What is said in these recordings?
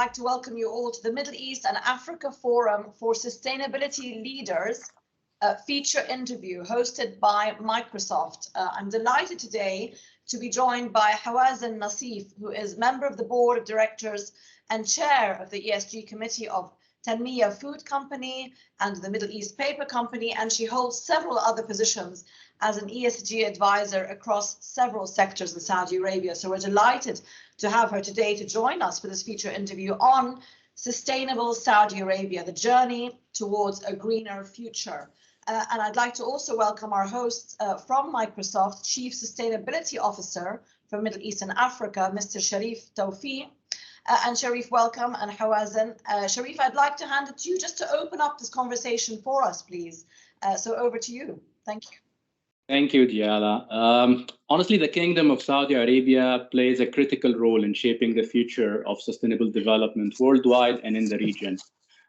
like to welcome you all to the Middle East and Africa Forum for Sustainability Leaders feature interview hosted by Microsoft. I'm delighted today to be joined by Hawazin Nassif, who is member of the board of directors and chair of the ESG committee of Tanmiya Food Company and the Middle East Paper Company, and she holds several other positions as an ESG advisor across several sectors in Saudi Arabia. So we're delighted to have her today to join us for this feature interview on sustainable Saudi Arabia, the journey towards a greener future. And I'd like to also welcome our hosts from Microsoft, Chief Sustainability Officer for Middle East and Africa, Mr. Sharif Tawfi. And Sharif, welcome, and Hawazin. Sharif, I'd like to hand it to you just to open up this conversation for us, please. So over to you. Thank you. Thank you, Diala. Honestly, the Kingdom of Saudi Arabia plays a critical role in shaping the future of sustainable development worldwide and in the region.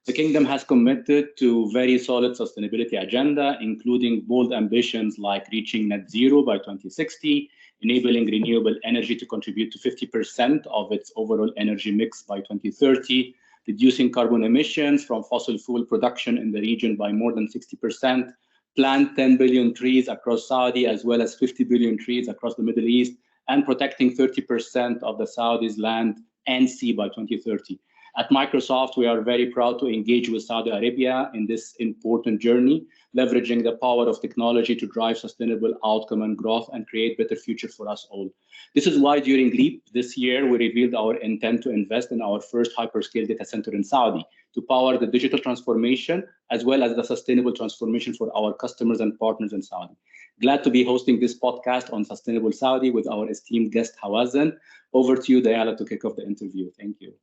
The Kingdom has committed to very solid sustainability agenda, including bold ambitions like reaching net zero by 2060, enabling renewable energy to contribute to 50% of its overall energy mix by 2030, reducing carbon emissions from fossil fuel production in the region by more than 60%, plant 10 billion trees across Saudi, as well as 50 billion trees across the Middle East, and protecting 30% of the Saudi's land and sea by 2030. At Microsoft, we are very proud to engage with Saudi Arabia in this important journey, leveraging the power of technology to drive sustainable outcome and growth and create better future for us all. This is why during LEAP this year, we revealed our intent to invest in our first hyperscale data center in Saudi to power the digital transformation as well as the sustainable transformation for our customers and partners in Saudi. Glad to be hosting this podcast on Sustainable Saudi with our esteemed guest, Hawazin. Over to you, Diala, to kick off the interview. Thank you.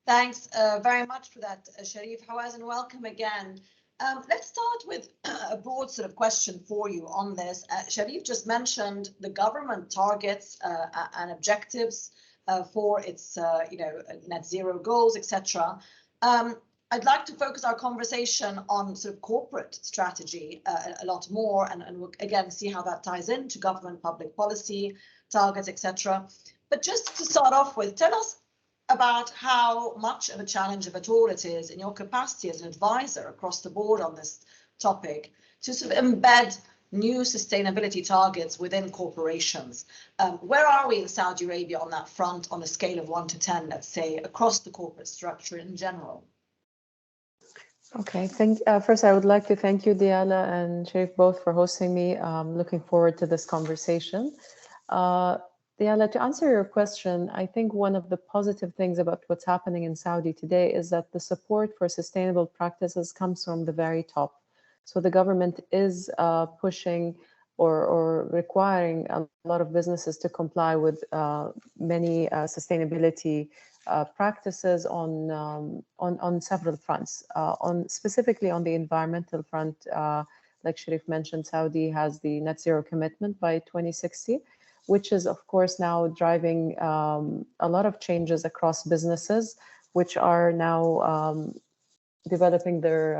Thanks very much for that, Sharif. Hawazin, welcome again. Let's start with a broad sort of question for you on this. Sharif just mentioned the government targets and objectives for its net zero goals, etc. I'd like to focus our conversation on sort of corporate strategy a lot more, and we'll again see how that ties into government public policy targets, etc. But just to start off with, tell us about how much of a challenge, if at all, it is in your capacity as an advisor across the board on this topic to sort of embed new sustainability targets within corporations. Where are we in Saudi Arabia on that front on a scale of 1 to 10, let's say, across the corporate structure in general? Okay, first I would like to thank you, Diala and Sharif, both for hosting me. Looking forward to this conversation. Diala, to answer your question, I think one of the positive things about what's happening in Saudi today is that the support for sustainable practices comes from the very top. So the government is pushing or requiring a lot of businesses to comply with many sustainability practices on several fronts. Specifically on the environmental front, like Sharif mentioned, Saudi has the net zero commitment by 2060. Which is, of course, now driving a lot of changes across businesses, which are now developing their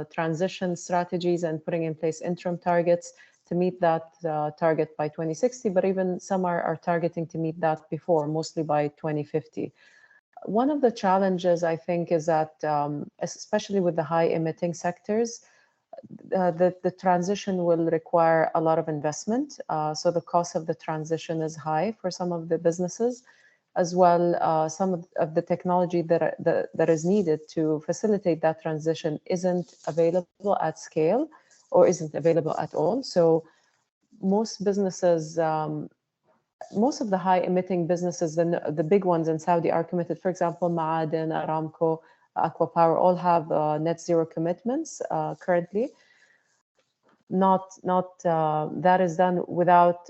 transition strategies and putting in place interim targets to meet that target by 2060, but even some are targeting to meet that before, mostly by 2050. One of the challenges, I think, is that, especially with the high emitting sectors, the transition will require a lot of investment. So the cost of the transition is high for some of the businesses, as well some of the technology that is needed to facilitate that transition isn't available at scale or isn't available at all. So most businesses, most of the high emitting businesses, the big ones in Saudi are committed. For example, Ma'aden, Aramco, Aqua Power all have net zero commitments currently. That is done without.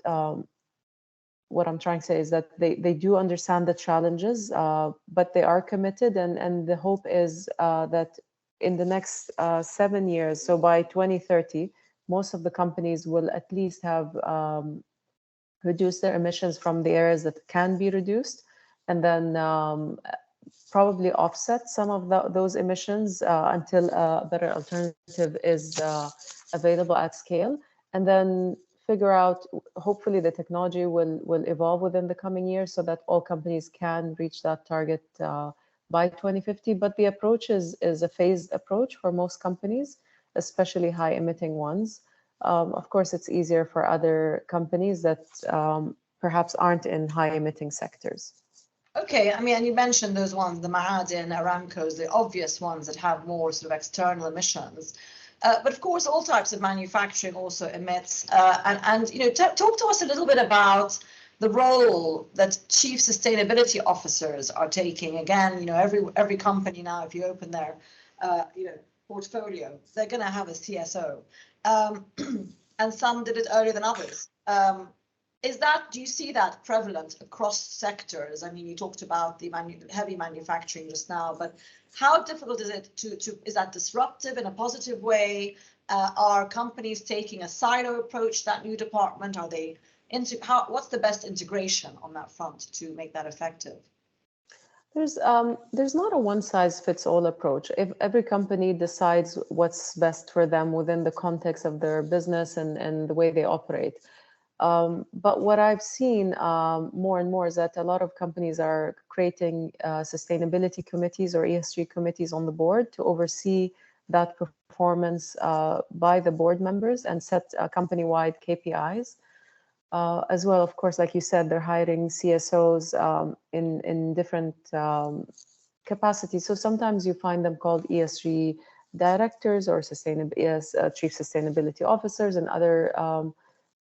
What I'm trying to say is that they do understand the challenges, but they are committed, and the hope is that in the next 7 years, so by 2030, most of the companies will at least have reduced their emissions from the areas that can be reduced, and then probably offset some of those emissions until a better alternative is available at scale. And then figure out, hopefully the technology will evolve within the coming years so that all companies can reach that target by 2050. But the approach is a phased approach for most companies, especially high emitting ones. Of course, it's easier for other companies that perhaps aren't in high emitting sectors. Okay, I mean, and you mentioned those ones, the Ma'adin, Aramco's, the obvious ones that have more sort of external emissions. But of course, all types of manufacturing also emits. And you know, talk to us a little bit about the role that chief sustainability officers are taking. Again, you know, every company now, if you open their you know, portfolio, they're going to have a CSO, and some did it earlier than others. Do you see that prevalent across sectors? I mean, you talked about the heavy manufacturing just now, but how difficult is it is that disruptive in a positive way? Are companies taking a silo approach to that new department? Are they what's the best integration on that front to make that effective? There's not a one-size-fits-all approach. If every company decides what's best for them within the context of their business and the way they operate. But what I've seen more and more is that a lot of companies are creating sustainability committees or ESG committees on the board to oversee that performance by the board members and set company-wide KPIs. As well, of course, like you said, they're hiring CSOs in different capacities. So sometimes you find them called ESG directors or chief sustainability officers, and other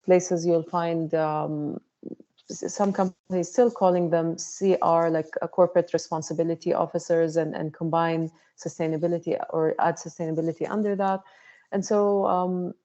places you'll find some companies still calling them CR, like corporate responsibility officers, and combine sustainability or add sustainability under that. And so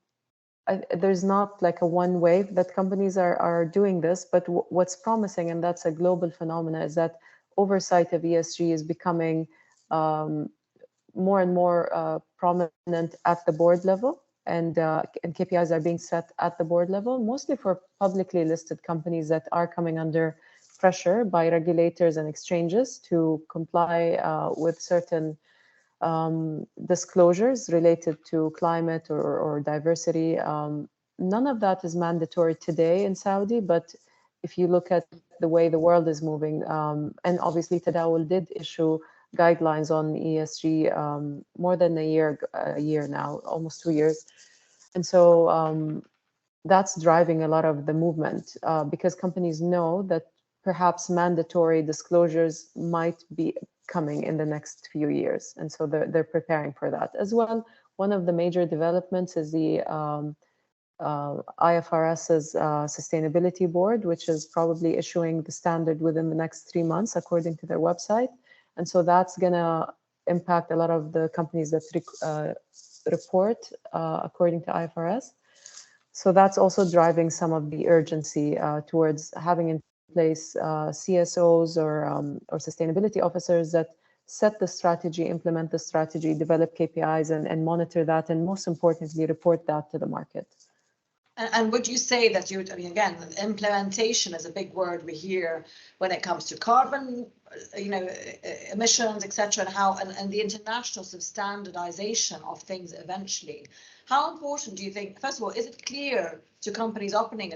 there's not like a one way that companies are doing this, but what's promising, and that's a global phenomena, is that oversight of ESG is becoming more and more prominent at the board level. And KPIs are being set at the board level, mostly for publicly listed companies that are coming under pressure by regulators and exchanges to comply with certain disclosures related to climate or diversity. None of that is mandatory today in Saudi, but if you look at the way the world is moving, and obviously Tadawul did issue guidelines on ESG more than a year now, almost 2 years. And so that's driving a lot of the movement because companies know that perhaps mandatory disclosures might be coming in the next few years. And so they're preparing for that. As well, one of the major developments is the IFRS's Sustainability Board, which is probably issuing the standard within the next 3 months, according to their website. And so that's going to impact a lot of the companies that report according to IFRS. So that's also driving some of the urgency towards having in place CSOs or sustainability officers that set the strategy, implement the strategy, develop KPIs, and monitor that, and most importantly, report that to the market. And would you say that I mean, again, implementation is a big word we hear when it comes to carbon, you know, emissions, etc., and the international sort of standardization of things eventually. How important do you think, first of all, is it clear to companies operating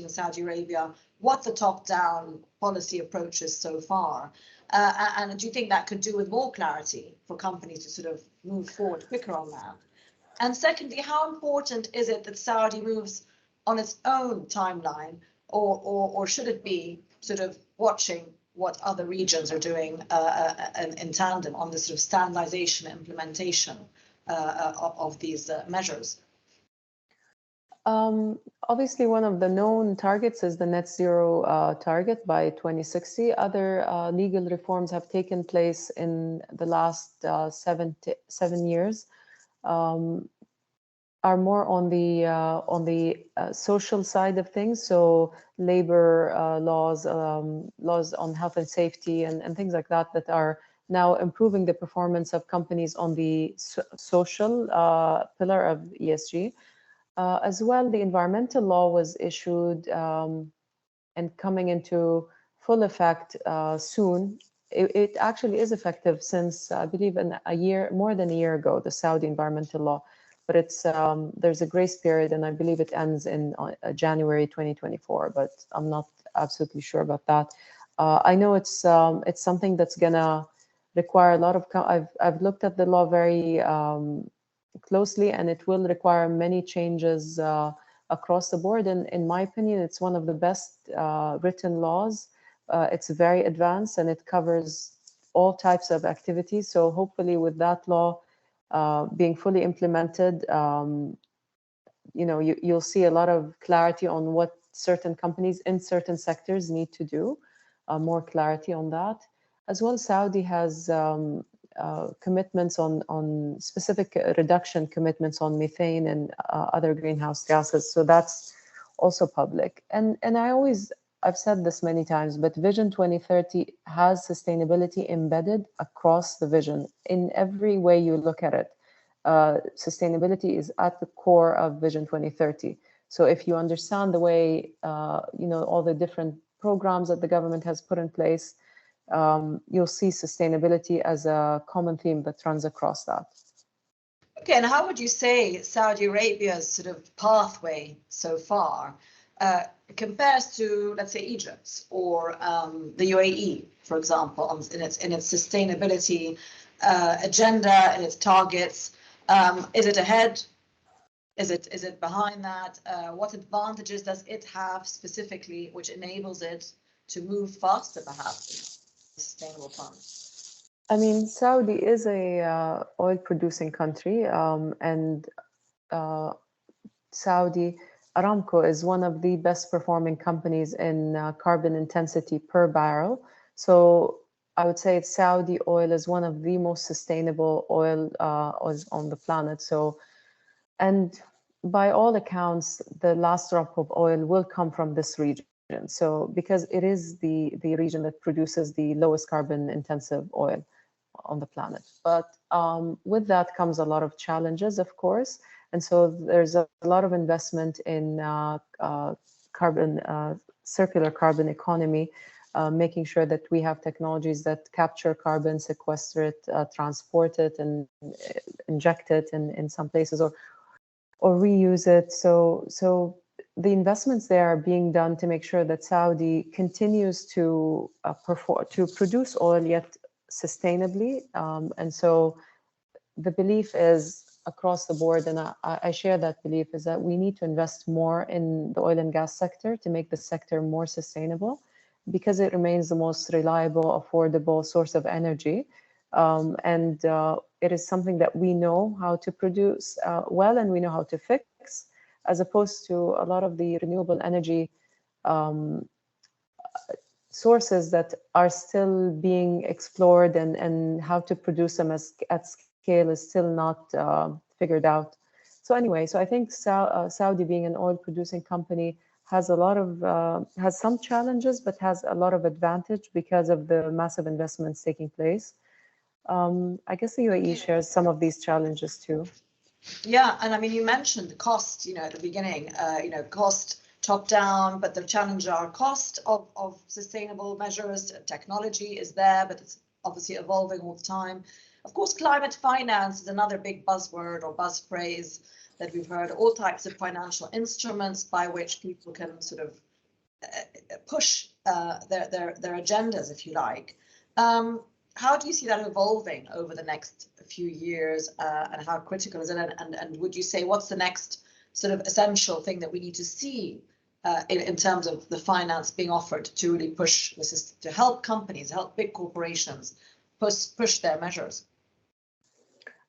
in Saudi Arabia what the top-down policy approach is so far? And do you think that could do with more clarity for companies to sort of move forward quicker on that? And secondly, how important is it that Saudi moves on its own timeline, or should it be sort of watching what other regions are doing in tandem on this sort of standardization implementation of these measures? Obviously, one of the known targets is the net zero target by 2060. Other legal reforms have taken place in the last 7 years. Are more on the social side of things, so labor laws, laws on health and safety, and things like that are now improving the performance of companies on the social pillar of ESG. As well, the environmental law was issued and coming into full effect soon. It actually is effective since, I believe, more than a year ago, the Saudi environmental law. but it's there's a grace period, and I believe it ends in January 2024, but I'm not absolutely sure about that. I know it's something that's gonna require a lot of. I've looked at the law very closely, and it will require many changes across the board. And in my opinion, it's one of the best written laws. It's very advanced, and it covers all types of activities. So hopefully, with that law being fully implemented, you know, you'll see a lot of clarity on what certain companies in certain sectors need to do. More clarity on that. As well, Saudi has commitments on specific reduction commitments on methane and other greenhouse gases. So that's also public. And I've said this many times, but Vision 2030 has sustainability embedded across the vision in every way you look at it. Sustainability is at the core of Vision 2030. So if you understand the way, you know, all the different programs that the government has put in place, you'll see sustainability as a common theme that runs across that. Okay, and how would you say Saudi Arabia's sort of pathway so far compares to, let's say, Egypt or the UAE, for example, in its sustainability agenda and its targets? Is it ahead? Is it behind that? What advantages does it have specifically, which enables it to move faster, perhaps, in sustainable funds? I mean, Saudi is a oil-producing country, and Saudi Aramco is one of the best performing companies in carbon intensity per barrel. So I would say Saudi oil is one of the most sustainable oil on the planet. So, and by all accounts, the last drop of oil will come from this region. So because it is the region that produces the lowest carbon intensive oil on the planet. But with that comes a lot of challenges, of course. And so there's a lot of investment in circular carbon economy, making sure that we have technologies that capture carbon, sequester it, transport it, and inject it in some places, or reuse it. So the investments there are being done to make sure that Saudi continues to produce oil yet sustainably. And so the belief is across the board, and I share that belief, is that we need to invest more in the oil and gas sector to make the sector more sustainable, because it remains the most reliable, affordable source of energy. And it is something that we know how to produce well, and we know how to fix, as opposed to a lot of the renewable energy sources that are still being explored, and how to produce them at scale is still not figured out. So anyway, so I think Saudi, being an oil producing company, has a lot of has some challenges, but has a lot of advantage because of the massive investments taking place. I guess the UAE shares some of these challenges too. Yeah, and I mean, you mentioned the cost, you know, at the beginning, you know, cost top down, but the challenge are cost of sustainable measures. Technology is there, but it's obviously evolving all the time. Of course, climate finance is another big buzzword or buzz phrase that we've heard. All types of financial instruments by which people can sort of push their agendas, if you like. How do you see that evolving over the next few years, and how critical is it? And would you say, what's the next sort of essential thing that we need to see in terms of the finance being offered to really push the system, to help companies, help big corporations push their measures?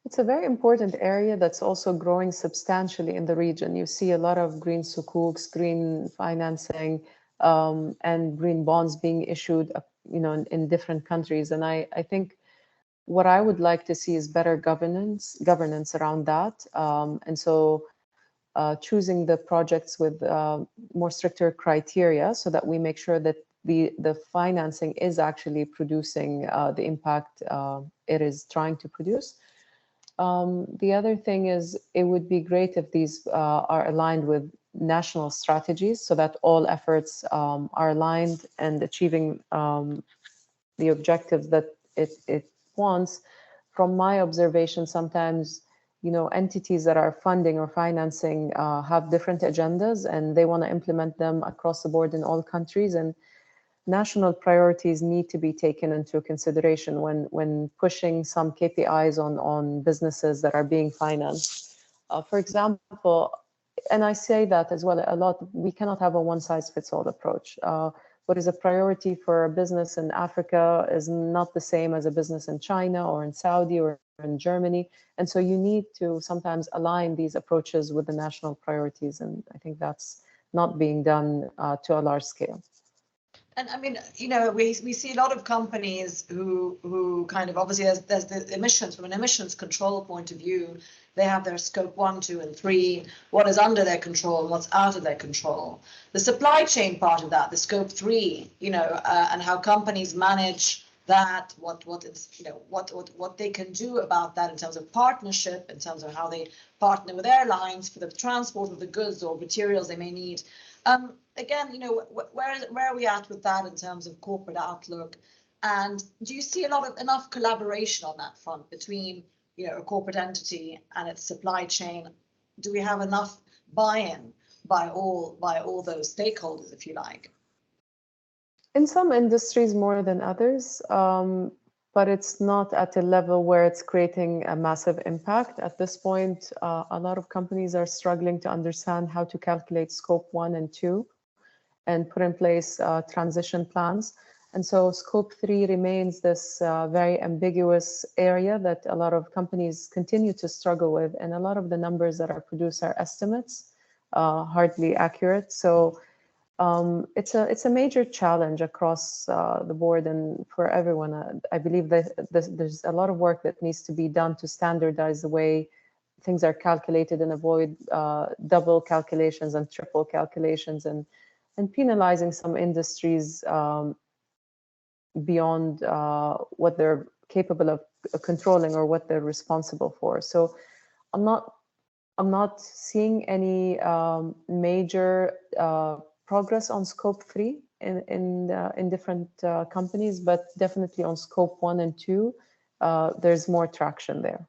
It's a very important area that's also growing substantially in the region. You see a lot of green sukuks, green financing, and green bonds being issued, you know, in different countries. And I think what I would like to see is better governance around that. And so choosing the projects with more stricter criteria, so that we make sure that the financing is actually producing the impact it is trying to produce. The other thing is, it would be great if these are aligned with national strategies, so that all efforts are aligned and achieving the objectives that it wants. From my observation, sometimes entities that are funding or financing have different agendas, and they want to implement them across the board in all countries. And national priorities need to be taken into consideration when pushing some KPIs on businesses that are being financed. For example, and I say that as well a lot, we cannot have a one-size-fits-all approach. What is a priority for a business in Africa is not the same as a business in China or in Saudi or in Germany. And so you need to sometimes align these approaches with the national priorities. And I think that's not being done to a large scale. And I mean, we see a lot of companies who kind of, obviously there's the emissions, from an emissions control point of view, they have their scope 1, 2, and 3, what is under their control and what's out of their control. The supply chain part of that, the scope 3, and how companies manage that, what they can do about that in terms of partnership, in terms of how they partner with airlines for the transport of the goods or materials they may need. Again, where are we at with that in terms of corporate outlook? And do you see enough collaboration on that front between, a corporate entity and its supply chain? Do we have enough buy-in by all those stakeholders, if you like? In some industries more than others, but it's not at a level where it's creating a massive impact. At this point, a lot of companies are struggling to understand how to calculate scope 1 and 2 and put in place transition plans. And so scope 3 remains this very ambiguous area that a lot of companies continue to struggle with. And a lot of the numbers that are produced are estimates, hardly accurate. So it's a major challenge across the board and for everyone. I believe that there's a lot of work that needs to be done to standardize the way things are calculated and avoid double calculations and triple calculations and penalizing some industries beyond what they're capable of controlling or what they're responsible for. So I'm not seeing any major progress on scope 3 in different companies, but definitely on scope 1 and 2, there's more traction there.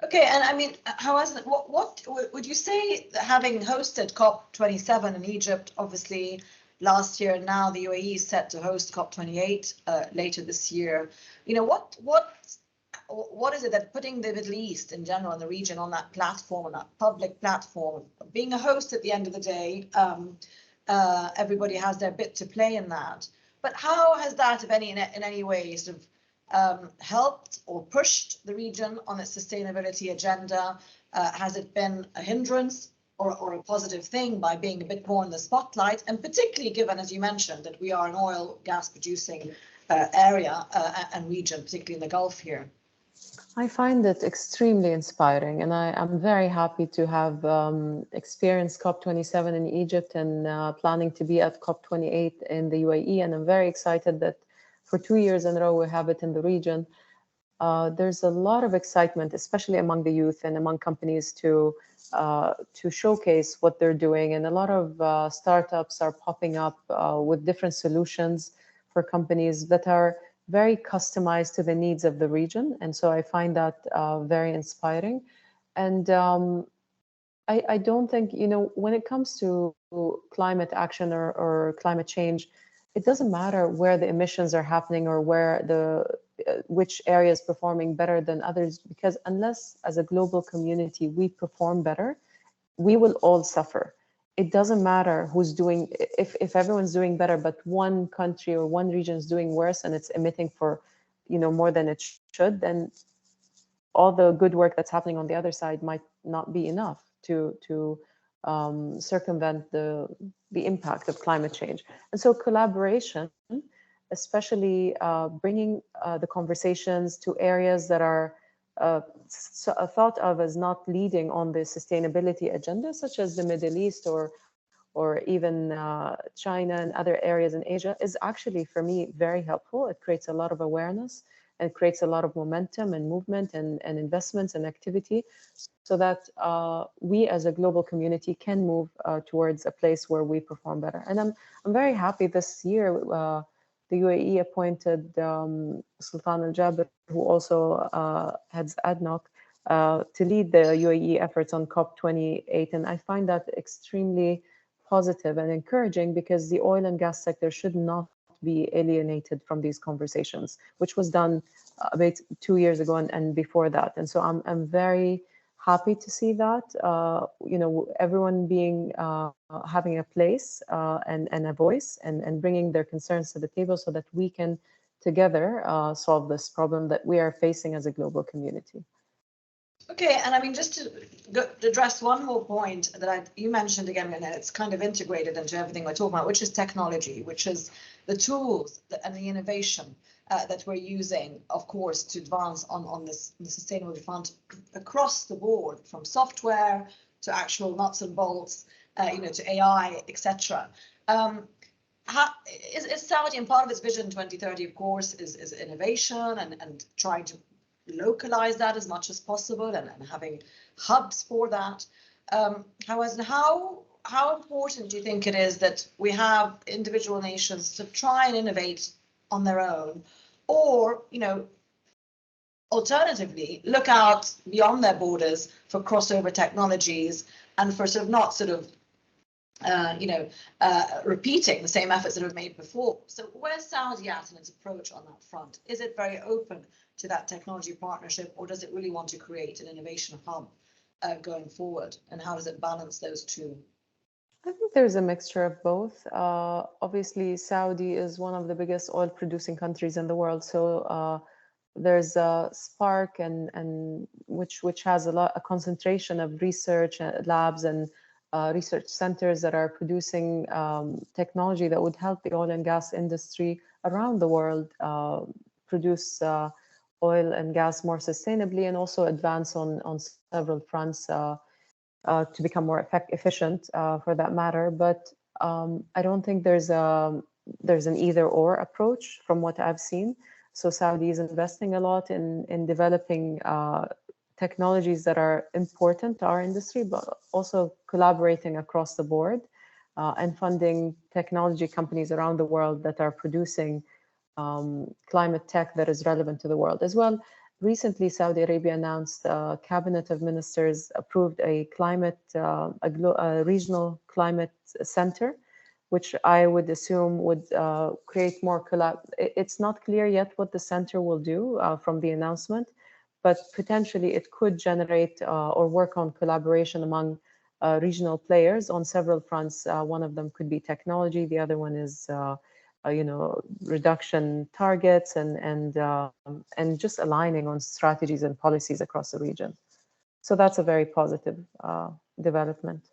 Okay, and I mean, what would you say, having hosted COP27 in Egypt, obviously last year, now the UAE is set to host COP28 later this year. What is it that putting the Middle East in general and the region on that platform, on that public platform, being a host at the end of the day, everybody has their bit to play in that. But how has that, if any, in any way, sort of helped or pushed the region on its sustainability agenda? Has it been a hindrance or a positive thing by being a bit more in the spotlight? And particularly given, as you mentioned, that we are an oil gas producing area and region, particularly in the Gulf here. I find it extremely inspiring, and I'm very happy to have experienced COP27 in Egypt and planning to be at COP28 in the UAE. And I'm very excited that for 2 years in a row we have it in the region. There's a lot of excitement, especially among the youth and among companies, to showcase what they're doing. And a lot of startups are popping up with different solutions for companies that are very customized to the needs of the region. And so I find that very inspiring. And I don't think, when it comes to climate action or climate change, it doesn't matter where the emissions are happening or where which area is performing better than others, because unless as a global community we perform better, we will all suffer. It doesn't matter who's doing, if everyone's doing better, but one country or one region is doing worse and it's emitting for, more than it should, then all the good work that's happening on the other side might not be enough to circumvent the impact of climate change. And so collaboration, especially bringing the conversations to areas that are thought of as not leading on the sustainability agenda, such as the Middle East or even China and other areas in Asia, is actually, for me, very helpful. It creates a lot of awareness and creates a lot of momentum and movement and investments and activity, so that we as a global community can move towards a place where we perform better. And I'm very happy this year the UAE appointed Sultan Al Jaber, who also heads ADNOC, to lead the UAE efforts on COP28. And I find that extremely positive and encouraging, because the oil and gas sector should not be alienated from these conversations, which was done about 2 years ago and before that. And so I'm very happy to see that, everyone being having a place and a voice and bringing their concerns to the table, so that we can together solve this problem that we are facing as a global community. Okay, and I mean, just to address one more point that you mentioned again, and it's kind of integrated into everything we're talking about, which is technology, which is the tools and the innovation that we're using, of course, to advance on the sustainability front across the board, from software to actual nuts and bolts, to AI, etc. Is Saudi, and part of its vision 2030, of course, is innovation and trying to localize that as much as possible and having hubs for that. How important do you think it is that we have individual nations to try and innovate on their own, or, alternatively, look out beyond their borders for crossover technologies and for repeating the same efforts that were made before? So where's Saudi at in its approach on that front? Is it very open to that technology partnership, or does it really want to create an innovation hub going forward? And how does it balance those two? I think there's a mixture of both. Obviously, Saudi is one of the biggest oil producing countries in the world. So there's a spark and which has a concentration of research labs and research centers that are producing technology that would help the oil and gas industry around the world produce oil and gas more sustainably, and also advance on several fronts to become more efficient for that matter. But I don't think there's an either-or approach from what I've seen. So Saudi is investing a lot in developing technologies that are important to our industry, but also collaborating across the board and funding technology companies around the world that are producing climate tech that is relevant to the world as well. Recently, Saudi Arabia announced a cabinet of ministers approved a regional climate center, which I would assume would create more It's not clear yet what the center will do from the announcement, but potentially it could generate or work on collaboration among regional players on several fronts. One of them could be technology. The other one is reduction targets and just aligning on strategies and policies across the region. So that's a very positive development.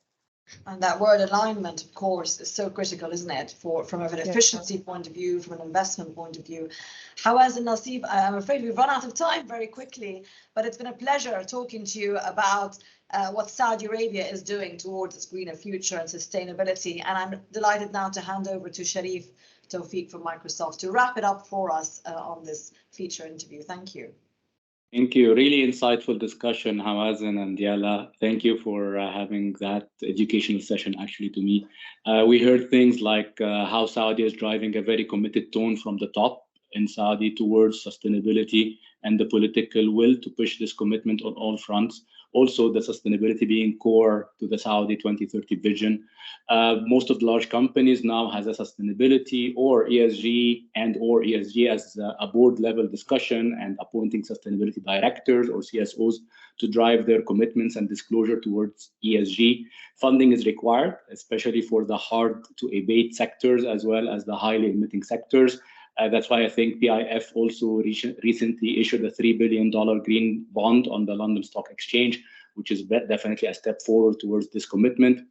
And that word alignment, of course, is so critical, isn't it, from an efficiency point of view, from an investment point of view. However, Nassib, I'm afraid we've run out of time very quickly, but it's been a pleasure talking to you about what Saudi Arabia is doing towards its greener future and sustainability. And I'm delighted now to hand over to Sharif Tawfiq from Microsoft to wrap it up for us on this feature interview. Thank you. Thank you. Really insightful discussion, Hawazin and Diala. Thank you for having that educational session, actually, to me. We heard things like how Saudi is driving a very committed tone from the top in Saudi towards sustainability and the political will to push this commitment on all fronts. Also, the sustainability being core to the Saudi 2030 vision. Most of the large companies now has a sustainability or ESG as a board level discussion, and appointing sustainability directors or CSOs to drive their commitments and disclosure towards ESG. Funding is required, especially for the hard to abate sectors as well as the highly emitting sectors. That's why I think PIF also recently issued a $3 billion green bond on the London Stock Exchange, which is definitely a step forward towards this commitment.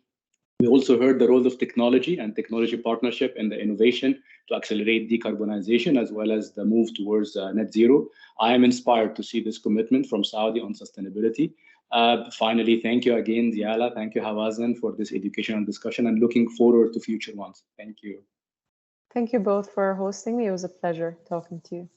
We also heard the role of technology and technology partnership in the innovation to accelerate decarbonization, as well as the move towards net zero. I am inspired to see this commitment from Saudi on sustainability. Finally, thank you again, Diala. Thank you, Hawazin, for this educational discussion, and looking forward to future ones. Thank you. Thank you both for hosting me. It was a pleasure talking to you.